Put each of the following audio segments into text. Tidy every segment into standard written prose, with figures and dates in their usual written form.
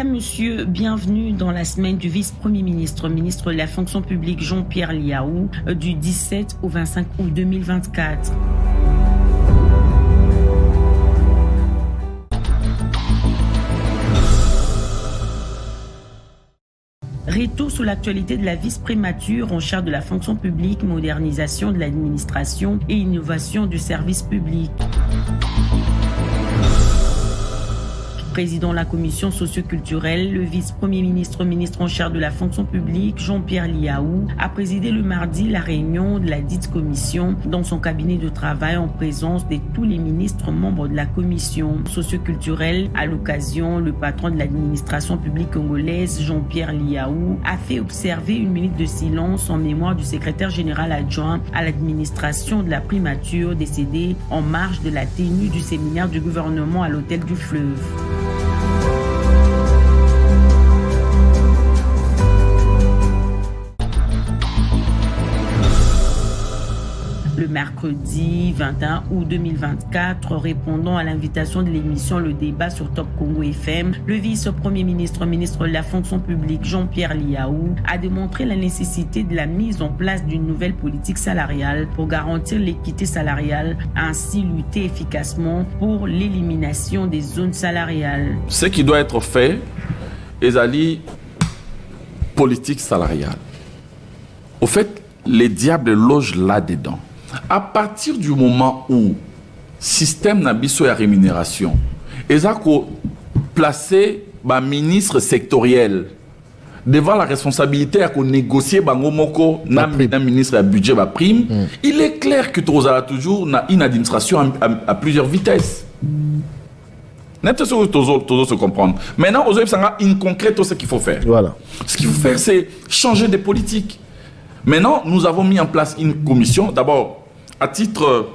Madame, Monsieur, bienvenue dans la semaine du vice-premier ministre, ministre de la fonction publique Jean-Pierre Liaou, du 17 au 25 août 2024. Retour sur l'actualité de la vice-prémature en charge de la fonction publique, modernisation de l'administration et innovation du service public. Président de la commission socio-culturelle, le vice-premier ministre, ministre en charge de la fonction publique, Jean-Pierre Liaou, a présidé le mardi la réunion de la dite commission dans son cabinet de travail en présence de tous les ministres membres de la commission socio-culturelle. À l'occasion, le patron de l'administration publique congolaise, Jean-Pierre Liaou, a fait observer une minute de silence en mémoire du secrétaire général adjoint à l'administration de la primature décédé en marge de la tenue du séminaire du gouvernement à l'hôtel du Fleuve. Le mercredi 21 août 2024, répondant à l'invitation de l'émission Le Débat sur Top Congo FM, le vice-premier ministre, ministre de la fonction publique Jean-Pierre Liaou a démontré la nécessité de la mise en place d'une nouvelle politique salariale pour garantir l'équité salariale, ainsi lutter efficacement pour l'élimination des zones salariales. Ce qui doit être fait est la politique salariale. Au fait, les diables logent là-dedans. À partir du moment où système nabiso ya rémunération, ils ont placé le ministre sectoriel devant la responsabilité de négocier le ministre du budget la prime, il est clair que tu as toujours une administration à plusieurs vitesses. Tout se comprendre. Maintenant, on a une concrète ce qu'il faut faire. Voilà. Ce qu'il faut faire, c'est changer de politique. Maintenant, nous avons mis en place une commission. D'abord, à titre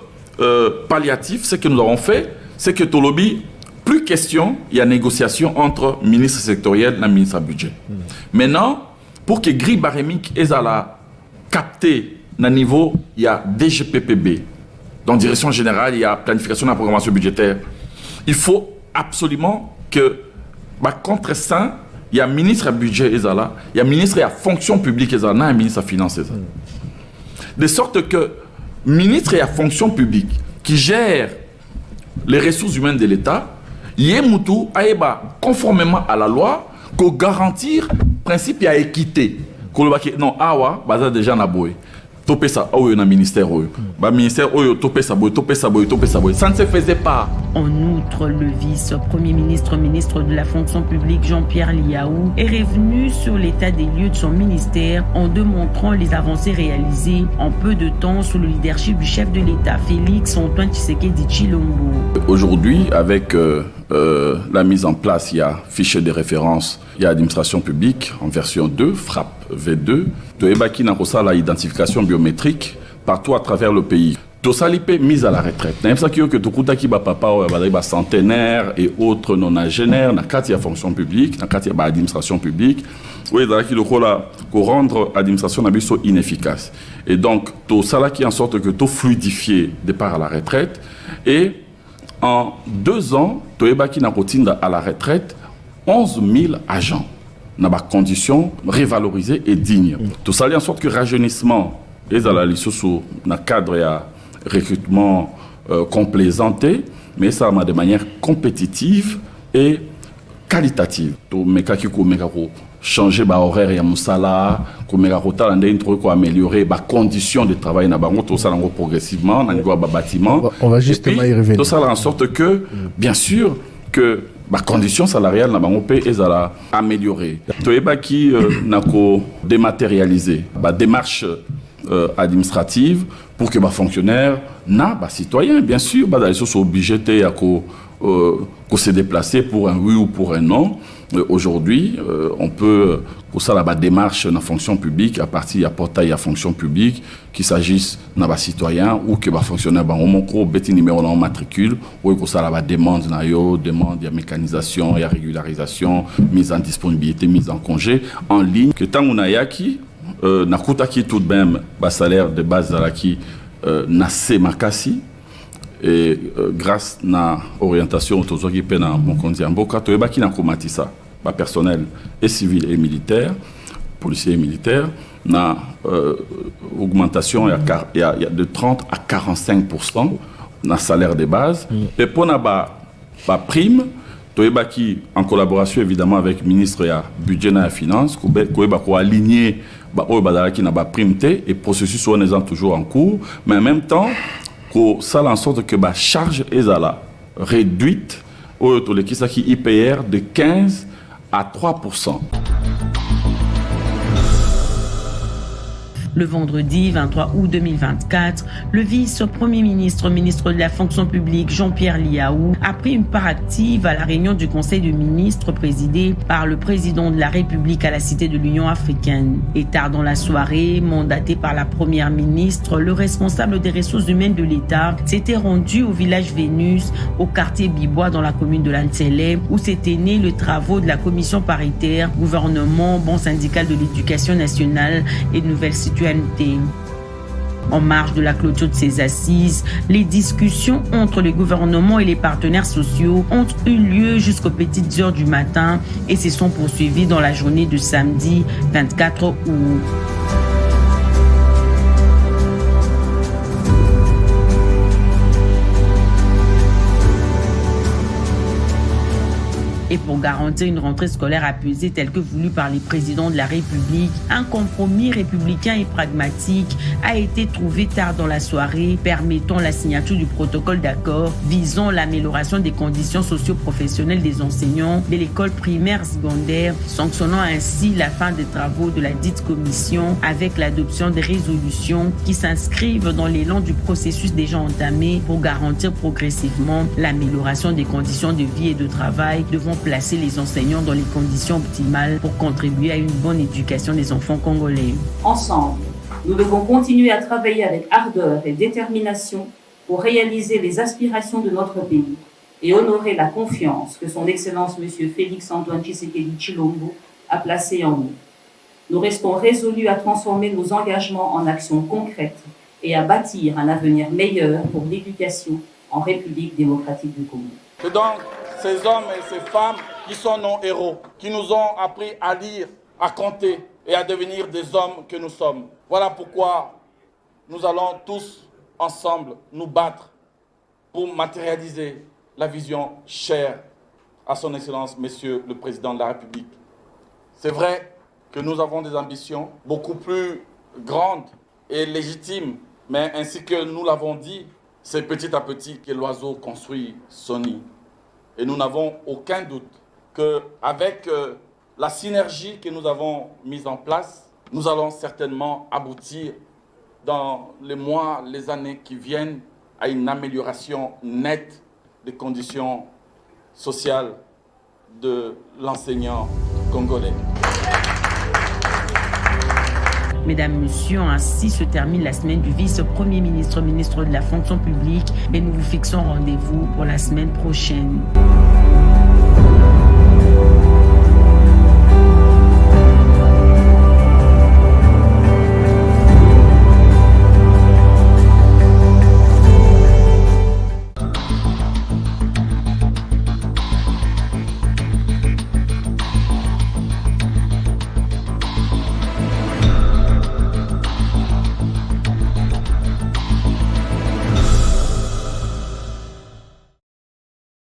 palliatif, ce que nous avons fait, c'est que Tolobi, plus question, il y a négociation entre ministre sectoriel et ministre budget. Maintenant, pour que grille barémique ait à capter à niveau, il y a DGPPB. Dans direction générale, il y a planification de la programmation budgétaire. Il faut absolument que, contre ça, il y a ministre budget il y a ministre à fonction publique et un ministre à finances. De sorte que ministre à fonction publique qui gère les ressources humaines de l'État, Yemoutou aeba conformément à la loi qu'on garantir principe à équité. Non, awa baza déjà na boy. Topé ça au ministère ministère topé ça boy. Ça ne se faisait pas. En outre, le vice-premier ministre, ministre de la fonction publique Jean-Pierre Liaou est revenu sur l'état des lieux de son ministère en démontrant les avancées réalisées en peu de temps sous le leadership du chef de l'État Félix Antoine Tshisekedi Tshilombo. Aujourd'hui, avec la mise en place, il y a fichier de référence, il y a administration publique en version 2, FRAP V2, de Ebaki Nakosa, la identification biométrique partout à travers le pays. Tout ça, l'IP mise à la retraite. C'est pour ça que tout le papa, centenaire et autres nonagénaires, dans la fonction publique, dans la administration publique, où il faut rendre l'administration inefficace. Et donc, tout ça qui en sorte que tout fluidifié départ à la retraite. Et en 2 ans, tout Ebaki Nakotinda à la retraite, 11 000 agents dans des conditions révalorisées et dignes. Tout ça en sorte que rajeunissement et dans le cadre de recrutement complaisanté, mais ça de manière compétitive et qualitative. Tout changer l'horaire et moussala, améliorer les conditions de travail tout ça progressivement dans le bâtiment. On va justement y revenir. Tout ça en sorte que, bien sûr, que les conditions salariales sont améliorées. Tout est qui n'a dématérialisé la démarche administrative pour que les fonctionnaires, les citoyens, bien sûr, ils sont obligés de se déplacer pour un oui ou pour un non. Aujourd'hui, on peut, pour ça, la démarche dans la fonction publique, à partir de portail à fonction publique, qu'il s'agisse de citoyens ou que les fonctionnaires, petit numéro dans matricule, ou que ça, la demande, demande, il y a mécanisation, il y a régularisation, mise en disponibilité, mise en congé, en ligne. Que tant qu'on a yaki, na kutaki tout de même, salaire de base qui na makasi. Et grâce à l'orientation autour de mon candidat Mboka, tu es qui n'a combattu ça. personnel et civil et militaire, policiers et militaires, na augmentation de 30 à 45% na salaire de base. Et pour na prime, qui en collaboration évidemment avec le ministre de budget et de finances, qui aligner qui na prime et processus sont toujours en cours, mais en même temps, ça en sorte que la charge est réduite au qui IPR de 15 à 3%. Le vendredi 23 août 2024, le vice-premier ministre de la fonction publique, Jean-Pierre Liaou, a pris une part active à la réunion du Conseil de ministres présidé par le président de la République à la Cité de l'Union africaine. Et tard dans la soirée, mandaté par la première ministre, le responsable des ressources humaines de l'État s'était rendu au village Vénus, au quartier Bibois dans la commune de Lantsele, où s'étaient nés les travaux de la commission paritaire, gouvernement, banque syndicale de l'éducation nationale et de nouvelles situations. En marge de la clôture de ces assises, les discussions entre le gouvernement et les partenaires sociaux ont eu lieu jusqu'aux petites heures du matin et se sont poursuivies dans la journée de samedi 24 août. Et pour garantir une rentrée scolaire apaisée telle que voulue par les présidents de la République, un compromis républicain et pragmatique a été trouvé tard dans la soirée, permettant la signature du protocole d'accord visant l'amélioration des conditions socio-professionnelles des enseignants de l'école primaire secondaire, sanctionnant ainsi la fin des travaux de la dite commission avec l'adoption des résolutions qui s'inscrivent dans l'élan du processus déjà entamé pour garantir progressivement l'amélioration des conditions de vie et de travail devant placer les enseignants dans les conditions optimales pour contribuer à une bonne éducation des enfants congolais. Ensemble, nous devons continuer à travailler avec ardeur et détermination pour réaliser les aspirations de notre pays et honorer la confiance que son Excellence M. Félix-Antoine Tshisekedi Tshilombo a placée en nous. Nous restons résolus à transformer nos engagements en actions concrètes et à bâtir un avenir meilleur pour l'éducation en République démocratique du Congo. C'est donc ces hommes et ces femmes qui sont nos héros, qui nous ont appris à lire, à compter et à devenir des hommes que nous sommes. Voilà pourquoi nous allons tous ensemble nous battre pour matérialiser la vision chère à son Excellence, Monsieur le Président de la République. C'est vrai que nous avons des ambitions beaucoup plus grandes et légitimes, mais ainsi que nous l'avons dit, c'est petit à petit que l'oiseau construit son nid. Et nous n'avons aucun doute qu'avec la synergie que nous avons mise en place, nous allons certainement aboutir dans les mois, les années qui viennent à une amélioration nette des conditions sociales de l'enseignant congolais. Mesdames, Messieurs, ainsi se termine la semaine du vice-premier ministre de la fonction publique et nous vous fixons rendez-vous pour la semaine prochaine.